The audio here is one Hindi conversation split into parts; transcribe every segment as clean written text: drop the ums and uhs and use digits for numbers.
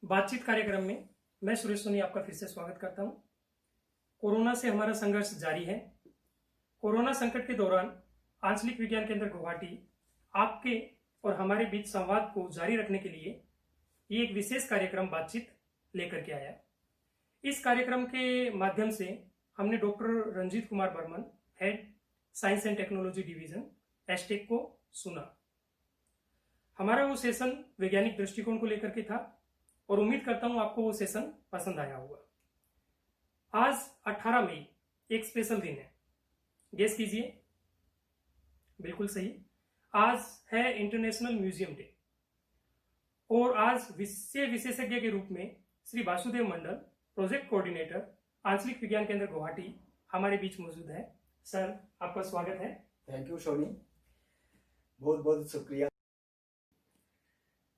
बातचीत कार्यक्रम में मैं सुरेश सोनी आपका फिर से स्वागत करता हूं। कोरोना से हमारा संघर्ष जारी है। कोरोना संकट के दौरान आंचलिक विज्ञान केंद्र गुवाहाटी आपके और हमारे बीच संवाद को जारी रखने के लिए ये एक विशेष कार्यक्रम बातचीत लेकर के आया। इस कार्यक्रम के माध्यम से हमने doctor Ranjit Kumar Barman, head science and technology division ASTEC को सुना। हमारा वो सेशन वैज्ञानिक दृष्टिकोण को लेकर के था और उम्मीद करता हूं आपको वो सेशन पसंद आया होगा। आज 18 मई एक स्पेशल दिन है। गेस कीजिए। बिल्कुल सही, आज है इंटरनेशनल म्यूजियम डे और आज विषय विशेषज्ञ के रूप में श्री वासुदेव मंडल, प्रोजेक्ट कोऑर्डिनेटर, आंचलिक विज्ञान केंद्र गुवाहाटी हमारे बीच मौजूद है। सर, आपका स्वागत है। थैंक यू सोनी, बहुत बहुत शुक्रिया।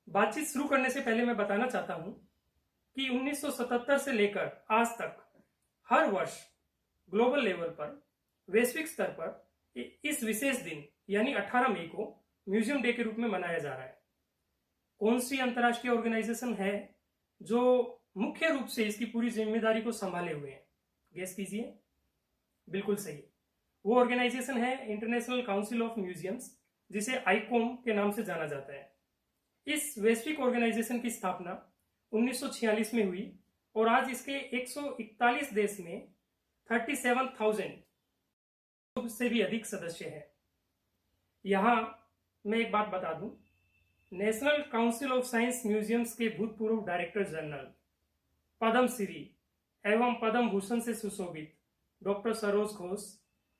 बातचीत शुरू करने से पहले मैं बताना चाहता हूं कि 1977 से लेकर आज तक हर वर्ष ग्लोबल लेवल पर, वैश्विक स्तर पर इस विशेष दिन यानी 18 मई को म्यूजियम डे के रूप में मनाया जा रहा है। कौन सी अंतर्राष्ट्रीय ऑर्गेनाइजेशन है जो मुख्य रूप से इसकी पूरी जिम्मेदारी को संभाले हुए है? गेस कीजिए। बिल्कुल सही, वो ऑर्गेनाइजेशन है इंटरनेशनल काउंसिल ऑफ म्यूजियम्स, जिसे आईकॉम के नाम से जाना जाता है। इस वैश्विक ऑर्गेनाइजेशन की स्थापना 1946 में हुई और आज इसके 141 देश में 37,000 से भी अधिक सदस्य हैं। यहां मैं एक बात बता दूं, national council of science museums के भूतपूर्व डायरेक्टर जनरल, पद्मश्री एवं पद्म भूषण से सुशोभित डॉक्टर सरोज घोष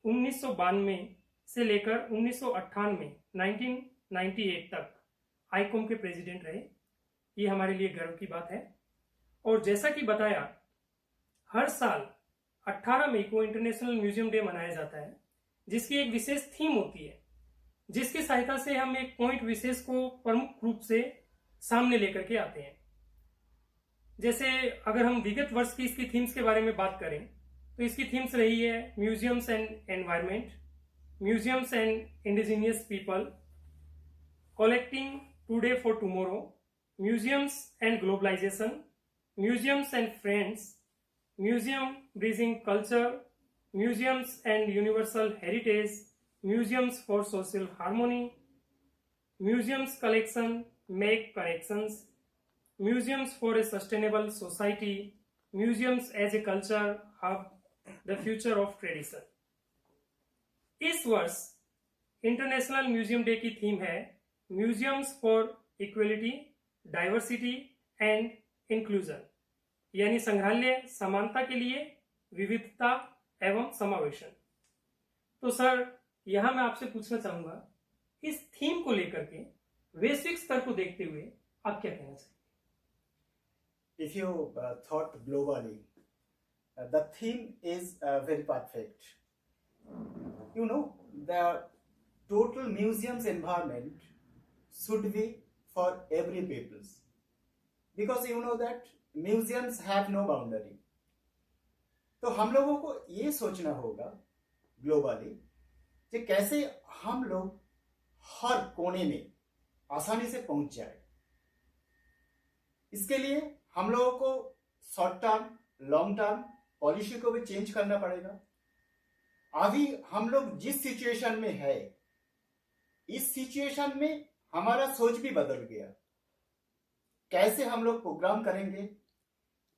1992 से लेकर 1998 तक आईकॉम के प्रेसिडेंट रहे। ये हमारे लिए गर्व की बात है। और जैसा कि बताया, हर साल 18 मई को इंटरनेशनल म्यूजियम डे मनाया जाता है, जिसकी एक विशेष थीम होती है, जिसकी सहायता से हम एक पॉइंट विशेष को प्रमुख रूप से सामने लेकर के आते हैं। जैसे अगर हम विगत वर्ष की इसकी थीम्स के बारे में बात करें तो इसकी थीम्स रही है museums and environment, museums and indigenous people, collecting today for tomorrow, museums and globalization, museums and friends, museum bridging culture, museums and universal heritage, museums for social harmony, museums collection make connections, museums for a sustainable society, museums as a culture hub, the future of tradition. इस वर्ष इंटरनेशनल म्यूजियम डे की थीम है museums for equality, diversity and inclusion, यानी संग्रहालय समानता के लिए, विविधता एवं समावेशन। तो सर, यहां मैं आपसे पूछना चाहूंगा, इस थीम को लेकर के वैश्विक स्तर को देखते हुए आप क्या कहना चाहेंगे? If you thought globally, the theme is very perfect. You know, the total museum's environment should be for every peoples, because you know that museums have no boundary. तो हम लोगों को ये सोचना होगा ग्लोबली कि कैसे हम लोग हर कोने में आसानी से पहुंच जाए। इसके लिए हम लोगों को short term, long term policy को भी चेंज करना पड़ेगा। अभी हम लोग जिस सिचुएशन में है, इस सिचुएशन में हमारा सोच भी बदल गया। कैसे हम लोग प्रोग्राम करेंगे,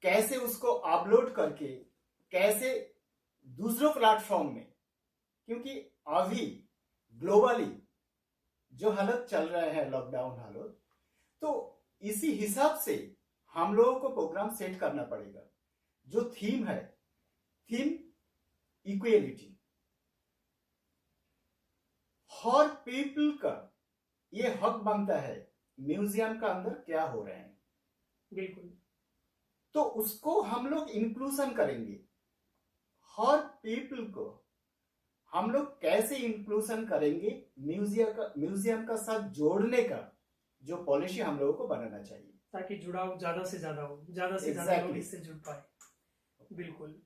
कैसे उसको अपलोड करके, कैसे दूसरों प्लेटफॉर्म में, क्योंकि अभी ग्लोबली जो हालत चल रहा है, लॉकडाउन हालत, तो इसी हिसाब से हम लोगों को प्रोग्राम सेट करना पड़ेगा। जो थीम है, थीम इक्वलिटी, हर पीपल का ये हक बनता है म्यूजियम का अंदर क्या हो रहे हैं। बिल्कुल। तो उसको हम लोग इंक्लूजन करेंगे। हर पीपल को हम लोग कैसे इंक्लूजन करेंगे, म्यूजियम का साथ जोड़ने का जो पॉलिसी हम लोगों को बनाना चाहिए, ताकि जुड़ाव ज्यादा से ज्यादा हो, ज्यादा से ज्यादा लोग इससे जुड़ पाए। बिल्कुल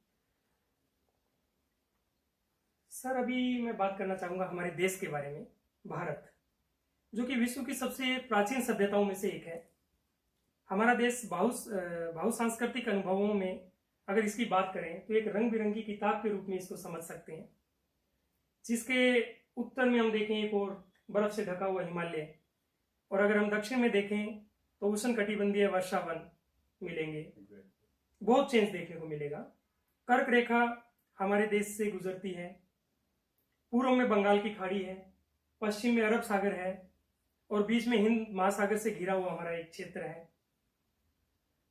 सर, अभी मैं बात करना चाहूंगा हमारे देश के बारे में। भारत, जो कि विश्व की सबसे प्राचीन सभ्यताओं में से एक है, हमारा देश बहुसांस्कृतिक अनुभवों में अगर इसकी बात करें तो एक रंग बिरंगी किताब के रूप में इसको समझ सकते हैं, जिसके उत्तर में हम देखें एक और बर्फ से ढका हुआ हिमालय, और अगर हम दक्षिण में देखें तो उष्णकटिबंधीय वर्षावन मिलेंगे। बहुत चेंज देखने को मिलेगा। कर्क रेखा हमारे देश से गुजरती है, पूर्व में बंगाल की खाड़ी है, पश्चिम में अरब सागर है और बीच में हिंद महासागर से घिरा हुआ हमारा एक क्षेत्र है।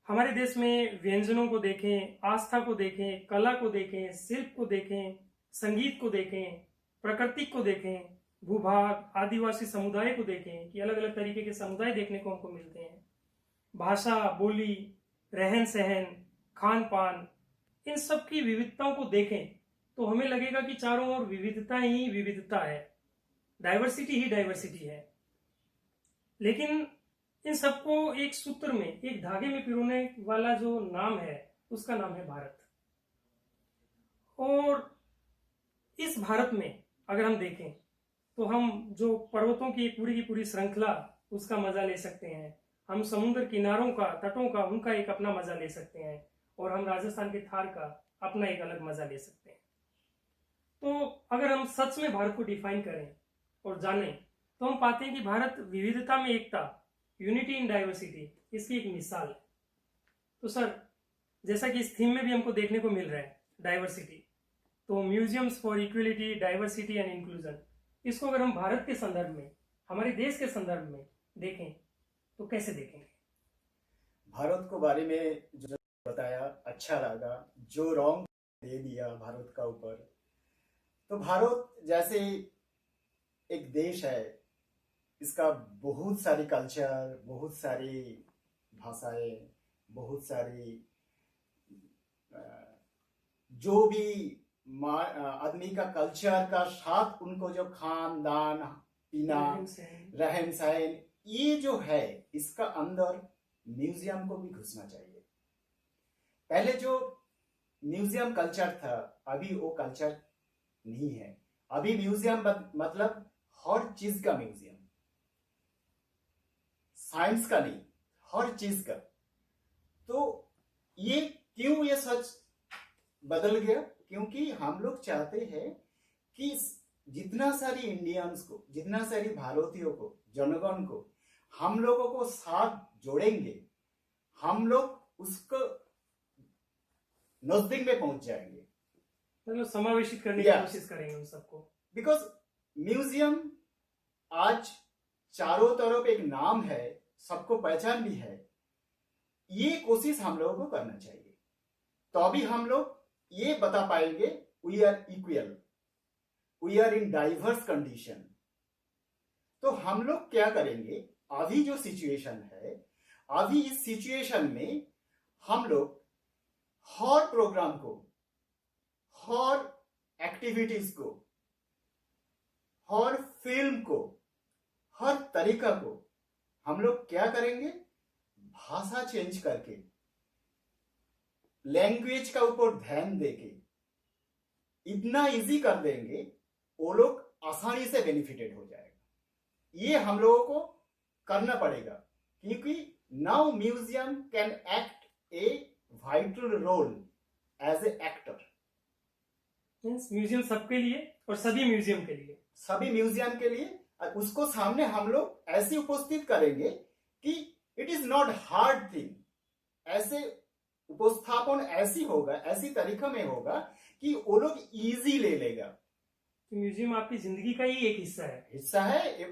हमारे देश में व्यंजनों को देखें, आस्था को देखें, कला को देखें, शिल्प को देखें, संगीत को देखें, प्रकृति को देखें, भूभाग, आदिवासी समुदाय को देखें कि अलग अलग तरीके के समुदाय देखने को हमको मिलते हैं। भाषा, बोली, रहन सहन, खान पान, इन सब की विविधताओं को देखें तो हमें लगेगा कि चारों ओर विविधता ही विविधता है, डाइवर्सिटी ही डाइवर्सिटी है। लेकिन इन सबको एक सूत्र में, एक धागे में पिरोने वाला जो नाम है उसका नाम है भारत। और इस भारत में अगर हम देखें तो हम जो पर्वतों की पूरी श्रृंखला उसका मजा ले सकते हैं, हम समुद्र किनारों का, तटों का, उनका एक अपना मजा ले सकते हैं, और हम राजस्थान के थार का अपना एक अलग मजा ले सकते हैं। तो अगर हम सच में भारत को डिफाइन करें और जानें तो हम पाते हैं कि भारत विविधता में एकता, यूनिटी इन डाइवर्सिटी, इसकी एक मिसाल है। तो सर, जैसा कि इस थीम में भी हमको देखने को मिल रहा है डाइवर्सिटी, तो museums for equality, diversity and inclusion, इसको अगर हम भारत के संदर्भ में, हमारे देश के संदर्भ में देखें तो कैसे देखेंगे? भारत को बारे में जो बताया अच्छा लगा, जो रॉन्ग दे दिया भारत का ऊपर। तो भारत जैसे एक देश है, इसका बहुत सारी कल्चर, बहुत सारी भाषाएं, बहुत सारी जो भी आदमी का कल्चर का साथ उनको जो खानदान, पीना, रहन सहन, ये जो है इसका अंदर म्यूजियम को भी घुसना चाहिए। पहले जो म्यूजियम कल्चर था अभी वो कल्चर नहीं है। अभी म्यूजियम मतलब हर चीज का म्यूजियम, साइंस का नहीं, हर चीज का। तो ये क्यों ये सच बदल गया? क्योंकि हम लोग चाहते हैं कि जितना सारी इंडियंस को, जितना सारी भारतीयों को, जनगण को हम लोगों को साथ जोड़ेंगे, हम लोग उसको नजदीक में पहुंच जाएंगे, मतलब समावेशित करने की कोशिश करेंगे उन सबको। बिकॉज म्यूजियम आज चारों तरफ एक नाम है, सबको पहचान भी है। ये कोशिश हम लोगों को करना चाहिए, तो अभी हम लोग ये बता पाएंगे we are equal, we are in diverse condition. तो हम लोग क्या करेंगे, अभी जो सिचुएशन है, अभी इस सिचुएशन में हम लोग हर प्रोग्राम को, हर एक्टिविटीज को, हर फिल्म को, हर तरीका को हम लोग क्या करेंगे, भाषा चेंज करके, लैंग्वेज का ऊपर ध्यान देके इतना इजी कर देंगे, वो लोग आसानी से बेनिफिटेड हो जाएगा। ये हम लोगों को करना पड़ेगा, क्योंकि now museum can act a vital role as a actor. Museum सबके लिए और सभी म्यूजियम के लिए, सभी म्यूजियम के लिए। उसको सामने हम लोग ऐसे उपस्थित करेंगे कि it is not hard thing. ऐसे उपस्थापन ऐसी होगा, ऐसी तरीका में होगा कि वो लोग इजी ले लेगा। तो म्यूजियम आपकी जिंदगी का ही एक हिस्सा है।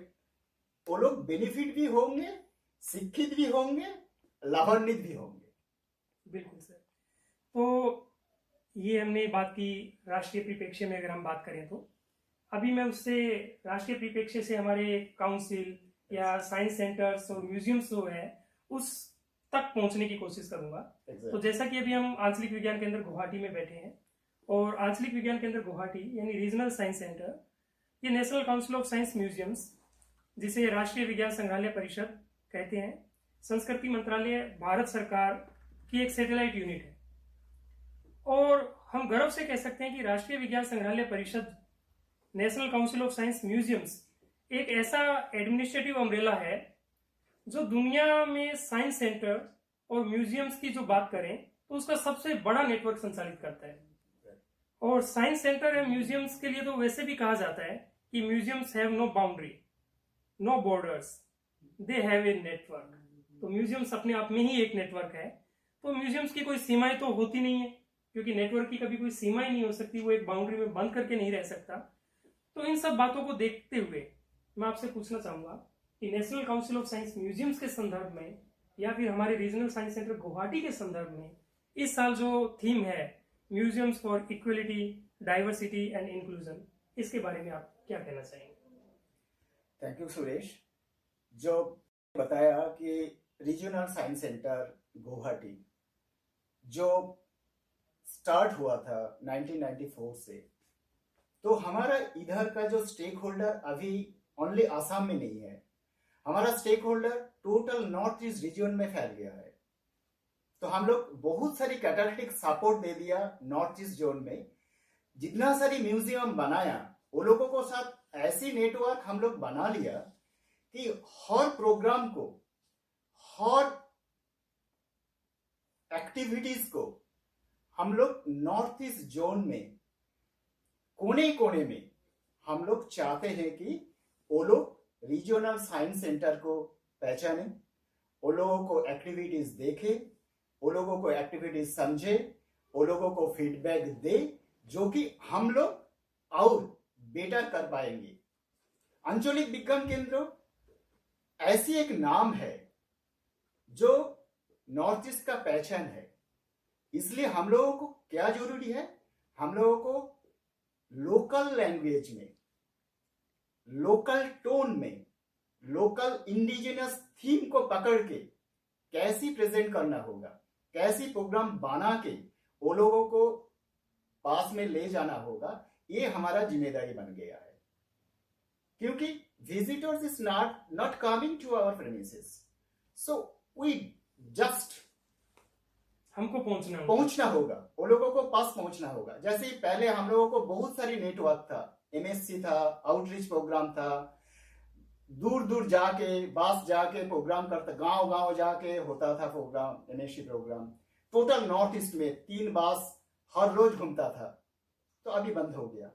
वो लोग बेनिफिट भी होंगे, शिक्षित भी होंगे, लाभान्वित भी होंगे। बिल्कुल सर। तो ये हमने बात की राष्ट्रीय परिप्रेक्ष्य में। अगर हम बात करें तो अभी मैं उससे राष्ट्रीय परिप्रेक्ष्य से हमारे काउंसिल या साइंस सेंटर्स और म्यूजियम्स जो है उस तक पहुंचने की कोशिश करूंगा। तो जैसा कि अभी हम आंचलिक विज्ञान केंद्र गुवाहाटी में बैठे हैं, और आंचलिक विज्ञान केंद्र गुवाहाटी यानी रीजनल साइंस सेंटर, ये national council of science museums, जिसे राष्ट्रीय विज्ञान संग्रहालय परिषद कहते हैं, संस्कृति मंत्रालय भारत सरकार की एक सैटेलाइट यूनिट है। और हम गर्व से कह सकते हैं कि राष्ट्रीय विज्ञान संग्रहालय परिषद, national council of science museums, एक ऐसा एडमिनिस्ट्रेटिव अम्ब्रेला है जो दुनिया में साइंस सेंटर और म्यूजियम्स की जो बात करें तो उसका सबसे बड़ा नेटवर्क संचालित करता है। और साइंस सेंटर है म्यूजियम्स के लिए तो वैसे भी कहा जाता है कि museums have no boundary, no borders, they have a network. तो म्यूजियम्स अपने आप में ही एक नेटवर्क है। तो म्यूजियम्स की कोई सीमाएं तो होती नहीं है, क्योंकि नेटवर्क की कभी कोई सीमाएं नहीं हो सकती, वो एक बाउंड्री में बंद करके नहीं रह सकता। तो इन सब बातों को देखते हुए मैं आपसे पूछना चाहूंगा कि national council of science museums के संदर्भ में या फिर हमारे रीजनल साइंस सेंटर गुवाहाटी के संदर्भ में इस साल जो थीम है museums for equality, diversity and inclusion, इसके बारे में आप क्या कहना चाहेंगे? Thank you Suresh. जो बताया कि रीजनल साइंस सेंटर गुवाहाटी जो स्टार्ट हुआ था 1994 से, तो हमारा इधर का जो स्टेक होल्डर अभी ओनली आसाम में नहीं है, हमारा stakeholder total north east region में फैल गया है। तो हम लोग बहुत सारी कैटालिटिक सपोर्ट दे दिया नॉर्थ ईस्ट जोन में। जितना सारी म्यूजियम बनाया वो लोगों को साथ ऐसी नेटवर्क हम लोग बना लिया कि हर प्रोग्राम को, हर एक्टिविटीज को हम लोग नॉर्थ ईस्ट जोन में कोने कोने में हम लोग चाहते हैं कि वो लोग रीजनल साइंस सेंटर को पहचाने, वो लोगों को एक्टिविटीज देखे, वो लोगों को एक्टिविटीज समझे, वो लोगों को फीडबैक दे, जो कि हम लोग और बेटर कर पाएंगे। आंचलिक विज्ञान केंद्र ऐसी एक नाम है जो नॉर्थ ईस्ट का पहचान है। इसलिए हम लोगों को क्या जरूरी है, हम लोगों को लोकल लैंग्वेज में, लोकल टोन में, लोकल इंडिजिनस थीम को पकड़ के कैसी प्रेजेंट करना होगा, कैसी प्रोग्राम बना के वो लोगों को पास में ले जाना होगा, ये हमारा जिम्मेदारी बन गया है। क्योंकि visitors is not coming to our premises, so we just हमको पहुंचना होगा, वो लोगों को पास पहुंचना होगा। जैसे पहले हम लोगों को बहुत सारी नेटवर्क था, MSC था, आउटरीच प्रोग्राम था, दूर दूर जाके बस जाके प्रोग्राम करता, गांव गांव जाके होता था program, MSC program total north east में 3 बस हर रोज घूमता था। तो अभी बंद हो गया।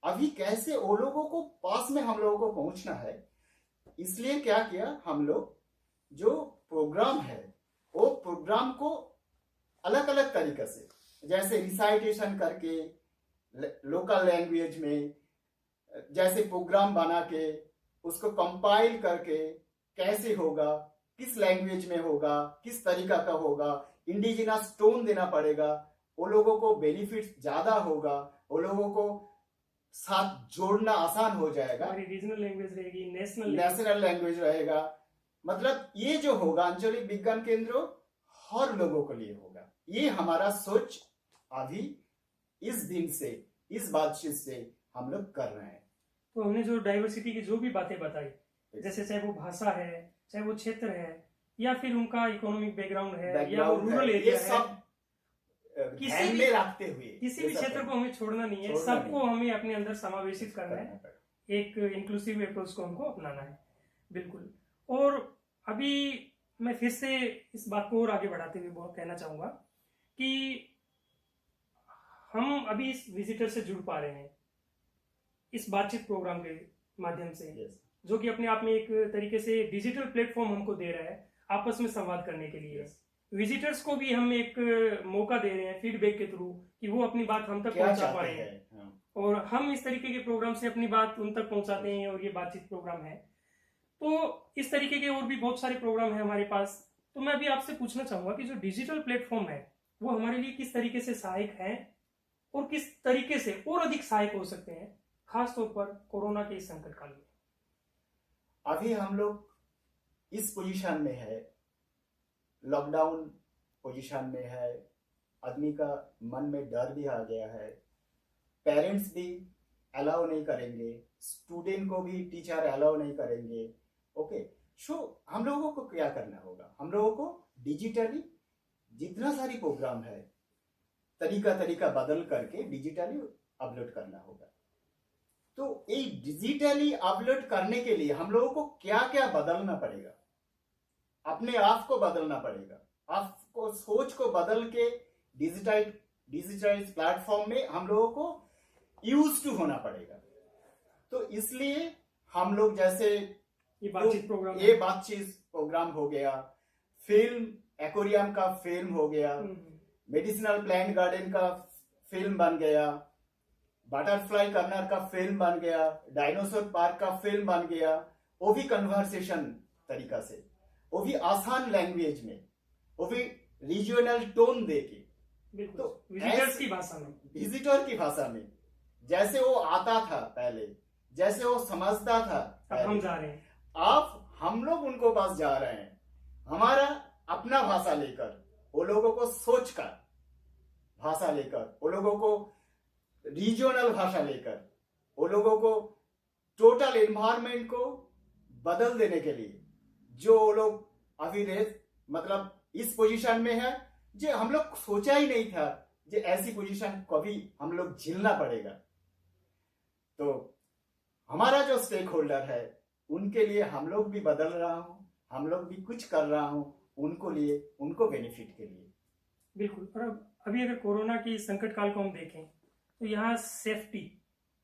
अभी कैसे वो लोगों को पास में हम लोगों को पहुंचना है, इसलिए क्या किया हम लोग, जो प्रोग्राम है वो प्रोग्राम को अलग अलग तरीके से, जैसे रिसाइटेशन करके लोकल लैंग्वेज में, जैसे प्रोग्राम बना के उसको कंपाइल करके कैसे होगा, किस लैंग्वेज में होगा, किस तरीका का होगा, इंडिजिनस टोन देना पड़ेगा, वो लोगों को बेनिफिट ज्यादा होगा, वो लोगों को साथ जोड़ना आसान हो जाएगा, रीजनल लैंग्वेज रहेगी, नेशनल लैंग्वेज रहेगा। मतलब ये जो होगा आंचलिक विज्ञान केंद्र हर लोगों के लिए होगा। ये हमारा सोच अभी इस दिन से, इस बातचीत से हम लोग कर रहे हैं। तो हमने जो डाइवर्सिटी की जो भी बातें बताई, जैसे चाहे वो भाषा है, चाहे वो क्षेत्र है, या फिर उनका इकोनॉमिक बैकग्राउंड है, या वो रूरल एरिया है, सब किसी भी रखते हुए किसी भी क्षेत्र को हमें छोड़ना नहीं है, सबको हमें अपने अंदर समावेशित करना है, एक इंक्लूसिव अप्रोच को हमको अपनाना है। बिल्कुल। और अभी मैं फिर से इस बात को और आगे बढ़ाते हुए बहुत कहना चाहूंगा कि हम अभी इस विजिटर से जुड़ पा रहे हैं इस बातचीत प्रोग्राम के माध्यम से, जो कि अपने आप में एक तरीके से डिजिटल प्लेटफॉर्म हमको दे रहा है आपस में संवाद करने के लिए। विजिटर्स को भी हम एक मौका दे रहे हैं फीडबैक के थ्रू कि वो अपनी बात हम तक पहुंचा पाए, और हम इस तरीके के प्रोग्राम से अपनी बात उन तक पहुंचाते हैं, और ये बातचीत प्रोग्राम है। तो इस तरीके के और भी बहुत सारे प्रोग्राम है हमारे पास। तो मैं अभी आपसे पूछना चाहूंगा कि जो डिजिटल प्लेटफॉर्म है वो हमारे लिए किस तरीके से सहायक है, और किस तरीके से और अधिक सहायक हो सकते हैं, खासतौर पर कोरोना के इस संकट काल में। अभी हम लोग इस पोजीशन में है, लॉकडाउन पोजीशन में है, आदमी का मन में डर भी आ गया है, पेरेंट्स भी अलाउ नहीं करेंगे, स्टूडेंट को भी टीचर अलाउ नहीं करेंगे। ओके, सो हम लोगों को क्या करना होगा, हम लोगों को डिजिटली जितना सारी प्रोग्राम है तरीका बदल करके डिजिटली अपलोड करना होगा। तो ये डिजिटली अपलोड करने के लिए हम लोगों को क्या क्या बदलना पड़ेगा, अपने आप को बदलना पड़ेगा। आपको सोच को बदल के डिजिटाइज प्लेटफॉर्म में हम लोगों को यूज टू होना पड़ेगा। तो इसलिए हम लोग जैसे ये बातचीत प्रोग्राम हो गया, फिल्म एक्वेरियम का फिल्म हो गया, मेडिसिनल प्लांट गार्डन का फिल्म बन गया, बटरफ्लाई कर्नर का फिल्म बन गया, डायनासोर पार्क का फिल्म बन गया, वो भी कन्वर्सेशन तरीका से, वो भी आसान लैंग्वेज में, वो भी रीजनल टोन देके, तो विजिटर की भाषा में जैसे वो आता था पहले, जैसे वो समझता था, अब हम जा रहे हैं, अब हम लोग उनको पास जा रहे हैं, हमारा अपना भाषा लेकर, वो लोगों को सोच कर भाषा लेकर, वो लोगों को रीजनल भाषा लेकर, वो लोगों को टोटल एनवायरनमेंट को बदल देने के लिए, जो वो लोग अभी मतलब इस पोजीशन में है, जो हम लोग सोचा ही नहीं था जो ऐसी पोजीशन कभी हम लोग झेलना पड़ेगा। तो हमारा जो स्टेक होल्डर है, उनके लिए हम लोग भी बदल रहा हूं, हम लोग भी कुछ कर रहा हूं उनको लिए, उनको बेनिफिट के लिए। बिल्कुल। और अभी अगर कोरोना की संकट काल को हम देखें तो यहाँ सेफ्टी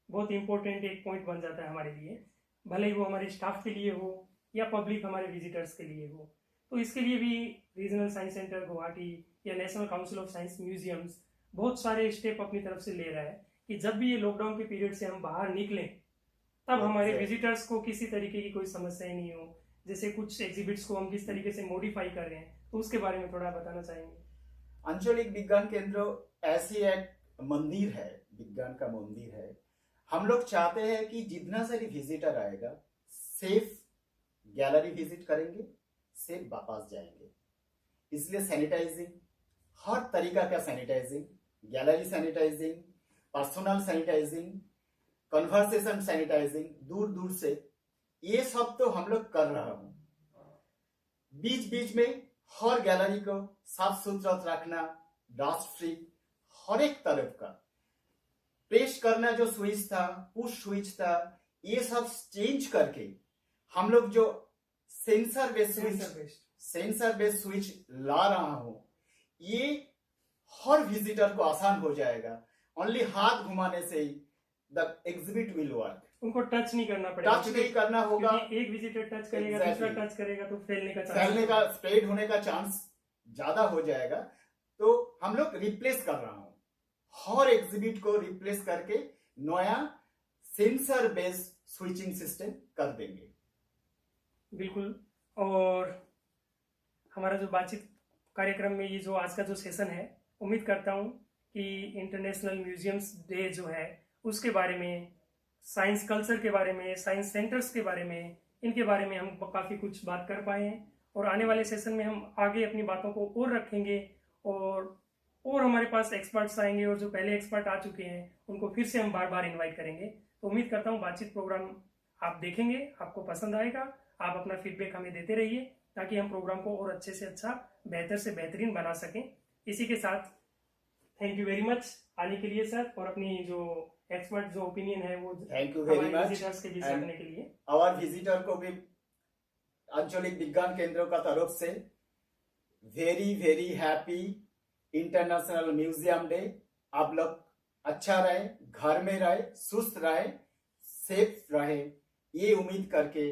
बहुत इंपॉर्टेंट एक पॉइंट बन जाता है हमारे लिए, भले ही वो हमारे स्टाफ के लिए हो या पब्लिक हमारे विजिटर्स के लिए हो। तो इसके लिए भी रीजनल साइंस सेंटर गुवाहाटी या national council of science museums बहुत सारे स्टेप अपनी तरफ से ले रहा है कि जब भी ये लॉकडाउन के पीरियड से हम बाहर निकलें तब हमारे विजिटर्स को किसी तरीके की कोई समस्या नहीं हो। जैसे कुछ एग्जिबिट्स को हम किस तरीके से मॉडिफाई कर रहे हैं, तो उसके बारे में थोड़ा बताना चाहेंगे। आंचलिक विज्ञान केंद्र ऐसी एक मंदिर है, विज्ञान का मंदिर है। हम लोग चाहते हैं कि जितना सारी विजिटर आएगा सेफ गैलरी विजिट करेंगे, सेफ वापस जाएंगे। इसलिए सैनिटाइजिंग, हर तरीका का sanitising, gallery sanitising, personal sanitising, conversation sanitising, दूर दूर से ये सब तो हम लोग कर रहा हूं। बीच बीच में हर गैलरी को साफ सुथरा रखना, डस्ट फ्री, हर एक तरफ का प्रेस करना, जो स्विच था, पुश स्विच था, ये सब चेंज करके हम लोग जो सेंसर बेस्ड स्विच ला रहा हूं, ये हर विजिटर को आसान हो जाएगा। ओनली हाथ घुमाने से ही द एग्जिबिट विल वर्क। उनको टच नहीं करना पड़ेगा, टच नहीं करना होगा। एक विजिटर टच करेगा, दूसरा टच करेगा तो स्प्रेड होने का चांस ज्यादा हो जाएगा। तो हम लोग रिप्लेस कर रहा हूं, हर एग्जिबिट को रिप्लेस करके नया सेंसर बेस्ड स्विचिंग सिस्टम कर देंगे। बिल्कुल। और हमारा जो बातचीत कार्यक्रम में ये जो आज का जो सेशन है, उम्मीद करता हूँ कि इंटरनेशनल म्यूजियम्स डे जो है उसके बारे में, साइंस कल्चर के बारे में, साइंस सेंटर्स के बारे में, इनके बारे में हम काफ़ी कुछ बात कर पाए हैं। और आने वाले सेशन में हम आगे अपनी बातों को और रखेंगे और हमारे पास एक्सपर्ट्स आएंगे, और जो पहले एक्सपर्ट आ चुके हैं उनको फिर से हम बार बार इन्वाइट करेंगे। तो उम्मीद करता हूँ बातचीत प्रोग्राम आप देखेंगे, आपको पसंद आएगा। आप अपना फीडबैक हमें देते रहिए ताकि हम प्रोग्राम को और अच्छे से अच्छा, बेहतर से बेहतरीन बना सकें। इसी के साथ थैंक यू वेरी मच आने के लिए सर, और अपनी जो एक्सपर्ट जो ओपिनियन है वो thank you very much visitors के बीच रखने के लिए। और विजिटर को भी आंचलिक विज्ञान केंद्र का तरफ से very very happy international museum day. आप लोग अच्छा रहे, घर में रहे, सुस्त रहे, सेफ रहे, ये उम्मीद करके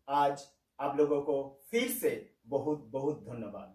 आज आप लोगों को फिर से बहुत बहुत धन्यवाद।